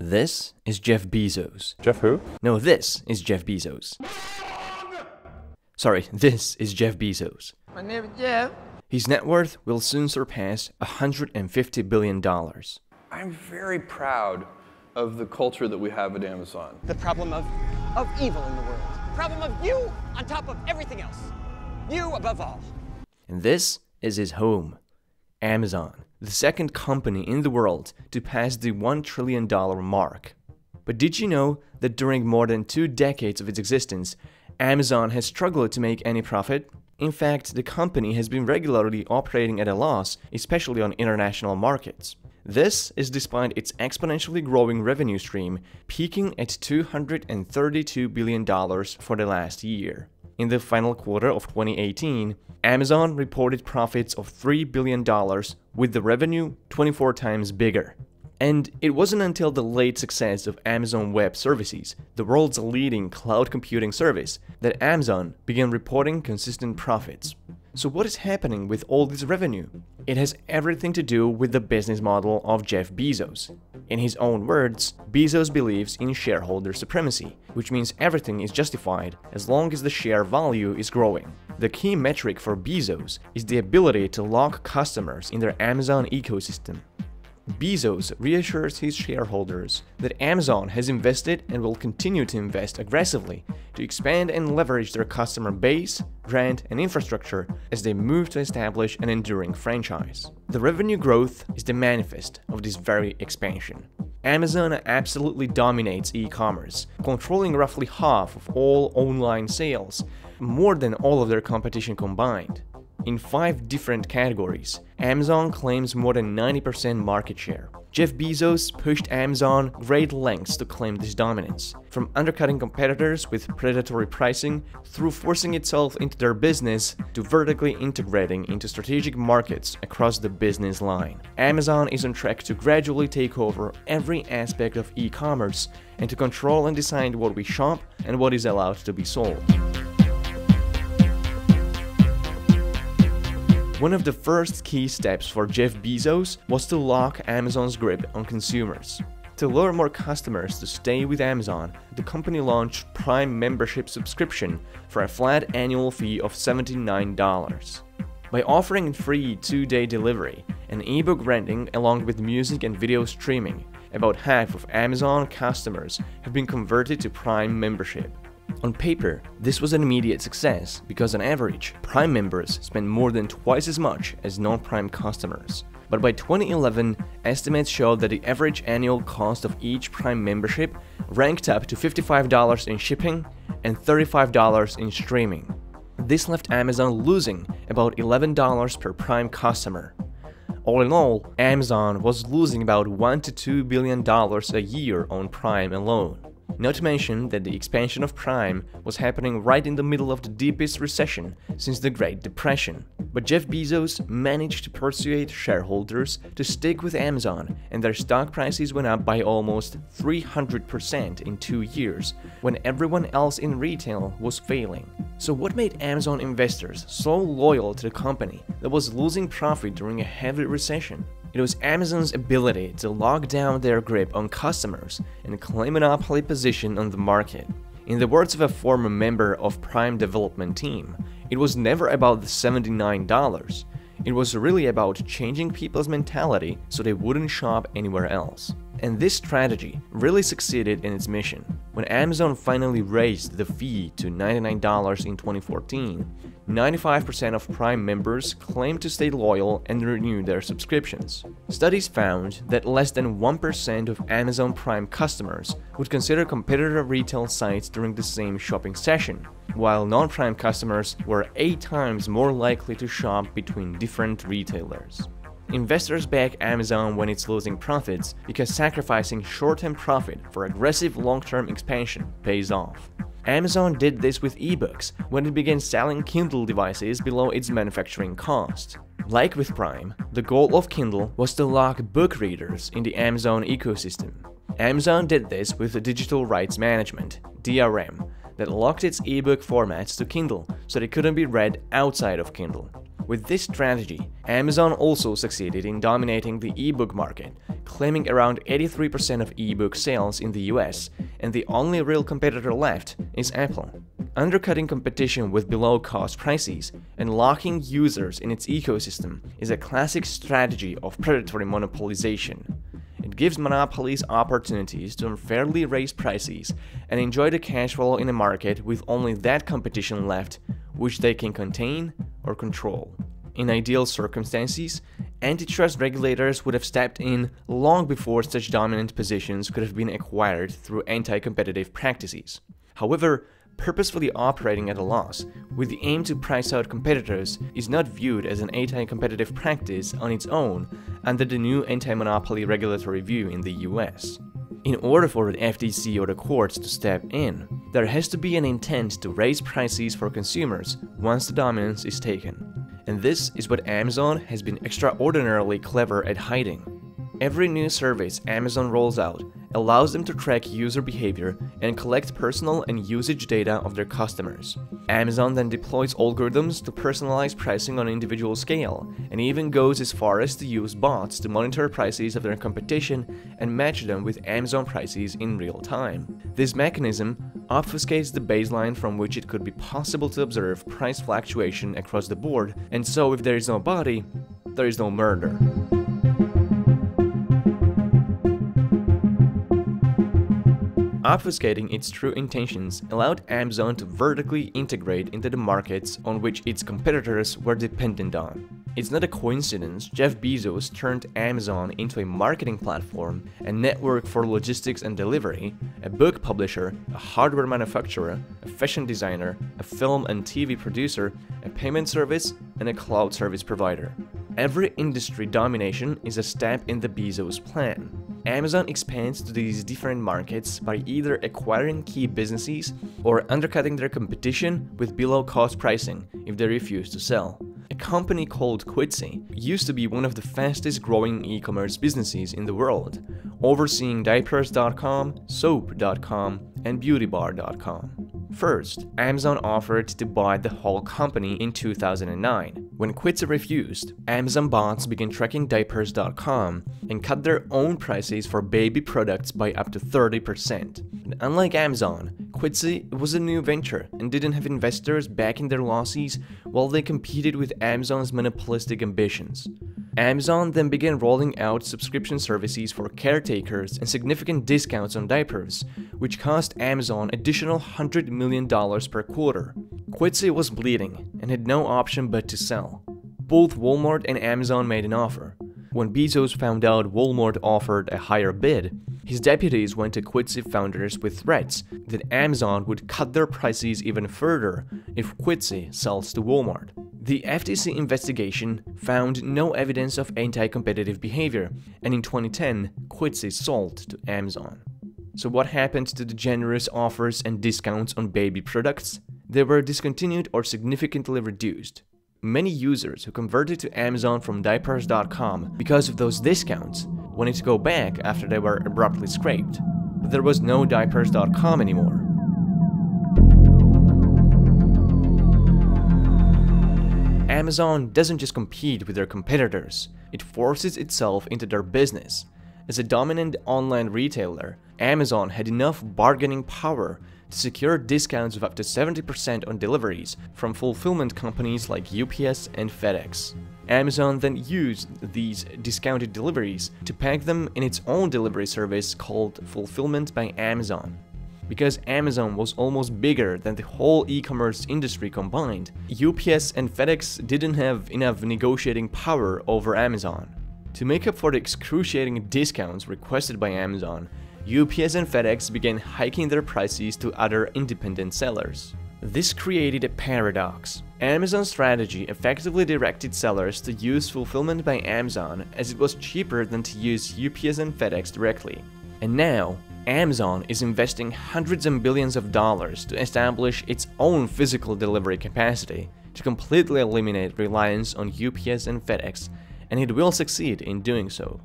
This is Jeff Bezos. Jeff who? No, this is Jeff Bezos. Sorry, this is Jeff Bezos. My name is Jeff. His net worth will soon surpass $150 billion. I'm very proud of the culture that we have at Amazon. The problem of evil in the world. The problem of you on top of everything else. You above all. And this is his home, Amazon, the second company in the world to pass the $1 trillion mark. But did you know that during more than 2 decades of its existence, Amazon has struggled to make any profit? In fact, the company has been regularly operating at a loss, especially on international markets. This is despite its exponentially growing revenue stream, peaking at $232 billion for the last year. In the final quarter of 2018, Amazon reported profits of $3 billion, with the revenue 24 times bigger. And it wasn't until the late success of Amazon Web Services, the world's leading cloud computing service, that Amazon began reporting consistent profits. So what is happening with all this revenue? It has everything to do with the business model of Jeff Bezos. In his own words, Bezos believes in shareholder supremacy, which means everything is justified as long as the share value is growing. The key metric for Bezos is the ability to lock customers in their Amazon ecosystem. Bezos reassures his shareholders that Amazon has invested and will continue to invest aggressively to expand and leverage their customer base, brand, and infrastructure as they move to establish an enduring franchise. The revenue growth is the manifest of this very expansion. Amazon absolutely dominates e-commerce, controlling roughly half of all online sales, more than all of their competition combined. In 5 different categories, Amazon claims more than 90% market share. Jeff Bezos pushed Amazon great lengths to claim this dominance, from undercutting competitors with predatory pricing, through forcing itself into their business, to vertically integrating into strategic markets across the business line. Amazon is on track to gradually take over every aspect of e-commerce and to control and decide what we shop and what is allowed to be sold. One of the first key steps for Jeff Bezos was to lock Amazon's grip on consumers. To lure more customers to stay with Amazon, the company launched Prime membership subscription for a flat annual fee of $79. By offering free 2-day delivery and ebook renting along with music and video streaming, about half of Amazon customers have been converted to Prime membership. On paper, this was an immediate success because on average, Prime members spend more than twice as much as non-Prime customers. But by 2011, estimates showed that the average annual cost of each Prime membership ranked up to $55 in shipping and $35 in streaming. This left Amazon losing about $11 per Prime customer. All in all, Amazon was losing about $1 to $2 billion a year on Prime alone. Not to mention that the expansion of Prime was happening right in the middle of the deepest recession since the Great Depression. But Jeff Bezos managed to persuade shareholders to stick with Amazon, and their stock prices went up by almost 300% in 2 years, when everyone else in retail was failing. So what made Amazon investors so loyal to the company that was losing profit during a heavy recession? It was Amazon's ability to lock down their grip on customers and claim a monopoly position on the market. In the words of a former member of Prime development team, it was never about the $79. It was really about changing people's mentality so they wouldn't shop anywhere else. And this strategy really succeeded in its mission. When Amazon finally raised the fee to $99 in 2014, 95% of Prime members claimed to stay loyal and renew their subscriptions. Studies found that less than 1% of Amazon Prime customers would consider competitor retail sites during the same shopping session, while non-Prime customers were 8 times more likely to shop between different retailers. Investors back Amazon when it's losing profits because sacrificing short-term profit for aggressive long-term expansion pays off. Amazon did this with ebooks when it began selling Kindle devices below its manufacturing cost. Like with Prime, the goal of Kindle was to lock book readers in the Amazon ecosystem. Amazon did this with digital rights management, DRM, that locked its ebook formats to Kindle so they couldn't be read outside of Kindle. With this strategy, Amazon also succeeded in dominating the ebook market, claiming around 83% of ebook sales in the US, and the only real competitor left is Apple. Undercutting competition with below-cost prices and locking users in its ecosystem is a classic strategy of predatory monopolization. It gives monopolies opportunities to unfairly raise prices and enjoy the cash flow in a market with only that competition left, which they can contain or control. In ideal circumstances, antitrust regulators would have stepped in long before such dominant positions could have been acquired through anti-competitive practices. However, purposefully operating at a loss with the aim to price out competitors is not viewed as an anti-competitive practice on its own under the new anti-monopoly regulatory view in the US. In order for the FTC or the courts to step in, there has to be an intent to raise prices for consumers once the dominance is taken. And this is what Amazon has been extraordinarily clever at hiding. Every new service Amazon rolls out allows them to track user behavior and collect personal and usage data of their customers. Amazon then deploys algorithms to personalize pricing on an individual scale, and even goes as far as to use bots to monitor prices of their competition and match them with Amazon prices in real time. This mechanism obfuscates the baseline from which it could be possible to observe price fluctuation across the board, and so if there is no body, there is no murder. Obfuscating its true intentions allowed Amazon to vertically integrate into the markets on which its competitors were dependent on. It's not a coincidence Jeff Bezos turned Amazon into a marketing platform, a network for logistics and delivery, a book publisher, a hardware manufacturer, a fashion designer, a film and TV producer, a payment service, and a cloud service provider. Every industry domination is a step in the Bezos plan. Amazon expands to these different markets by either acquiring key businesses or undercutting their competition with below-cost pricing if they refuse to sell. A company called Quidsi used to be one of the fastest growing e-commerce businesses in the world, overseeing diapers.com, soap.com, and beautybar.com. First, Amazon offered to buy the whole company in 2009. When Quidsi refused, Amazon bots began tracking diapers.com and cut their own prices for baby products by up to 30%. And unlike Amazon, Quidsi was a new venture and didn't have investors backing their losses while they competed with Amazon's monopolistic ambitions. Amazon then began rolling out subscription services for caretakers and significant discounts on diapers, which cost Amazon additional $100 million per quarter. Quidsi was bleeding and had no option but to sell. Both Walmart and Amazon made an offer. When Bezos found out Walmart offered a higher bid, his deputies went to Quidsi founders with threats that Amazon would cut their prices even further if Quidsi sells to Walmart. The FTC investigation found no evidence of anti-competitive behavior, and in 2010, Quidsi sold to Amazon. So what happened to the generous offers and discounts on baby products? They were discontinued or significantly reduced. Many users who converted to Amazon from diapers.com because of those discounts wanted to go back after they were abruptly scraped, but there was no diapers.com anymore. Amazon doesn't just compete with their competitors, it forces itself into their business. As a dominant online retailer, Amazon had enough bargaining power to secure discounts of up to 70% on deliveries from fulfillment companies like UPS and FedEx. Amazon then used these discounted deliveries to pack them in its own delivery service called Fulfillment by Amazon. Because Amazon was almost bigger than the whole e-commerce industry combined, UPS and FedEx didn't have enough negotiating power over Amazon. To make up for the excruciating discounts requested by Amazon, UPS and FedEx began hiking their prices to other independent sellers. This created a paradox. Amazon's strategy effectively directed sellers to use Fulfillment by Amazon as it was cheaper than to use UPS and FedEx directly. And now, Amazon is investing hundreds of billions of dollars to establish its own physical delivery capacity to completely eliminate reliance on UPS and FedEx, and it will succeed in doing so.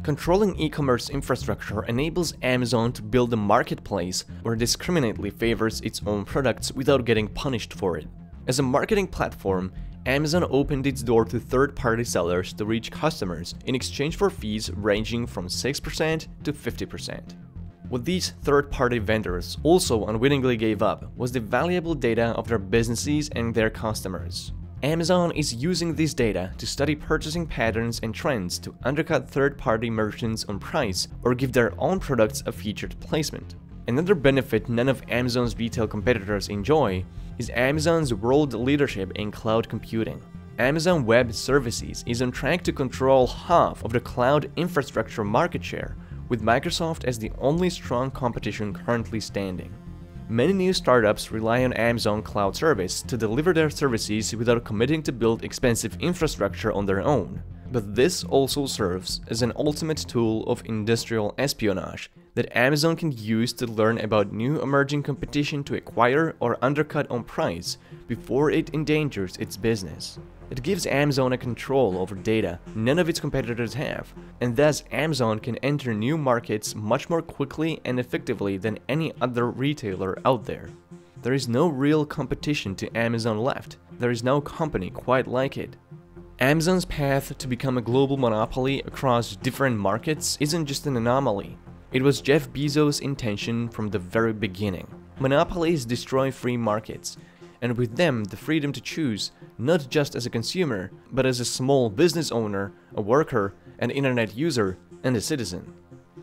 Controlling e-commerce infrastructure enables Amazon to build a marketplace where it discriminately favors its own products without getting punished for it. As a marketing platform, Amazon opened its door to third-party sellers to reach customers in exchange for fees ranging from 6% to 50%. What these third-party vendors also unwittingly gave up was the valuable data of their businesses and their customers. Amazon is using this data to study purchasing patterns and trends to undercut third-party merchants on price or give their own products a featured placement. Another benefit none of Amazon's retail competitors enjoy is Amazon's world leadership in cloud computing. Amazon Web Services is on track to control half of the cloud infrastructure market share, with Microsoft as the only strong competition currently standing. Many new startups rely on Amazon Cloud Service to deliver their services without committing to build expensive infrastructure on their own. But this also serves as an ultimate tool of industrial espionage that Amazon can use to learn about new emerging competition to acquire or undercut on price before it endangers its business. It gives Amazon a control over data none of its competitors have, and thus Amazon can enter new markets much more quickly and effectively than any other retailer out there. There is no real competition to Amazon left. There is no company quite like it. Amazon's path to become a global monopoly across different markets isn't just an anomaly. It was Jeff Bezos' intention from the very beginning. Monopolies destroy free markets, and with them the freedom to choose, not just as a consumer, but as a small business owner, a worker, an internet user, and a citizen.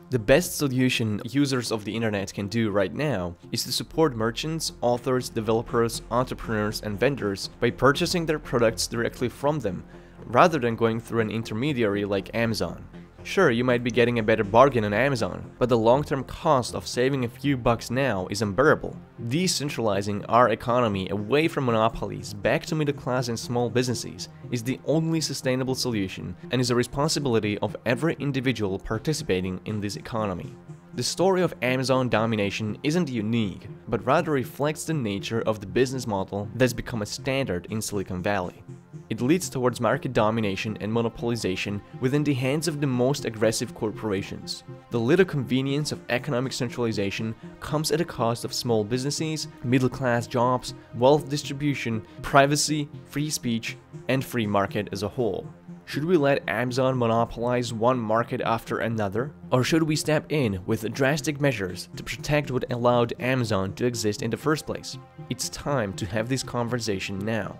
The best solution users of the internet can do right now is to support merchants, authors, developers, entrepreneurs, and vendors by purchasing their products directly from them, rather than going through an intermediary like Amazon. Sure, you might be getting a better bargain on Amazon, but the long-term cost of saving a few bucks now is unbearable. Decentralizing our economy away from monopolies back to middle class and small businesses is the only sustainable solution and is a responsibility of every individual participating in this economy. The story of Amazon domination isn't unique, but rather reflects the nature of the business model that's become a standard in Silicon Valley. It leads towards market domination and monopolization within the hands of the most aggressive corporations. The little convenience of economic centralization comes at a cost of small businesses, middle-class jobs, wealth distribution, privacy, free speech, and free market as a whole. Should we let Amazon monopolize one market after another? Or should we step in with drastic measures to protect what allowed Amazon to exist in the first place? It's time to have this conversation now.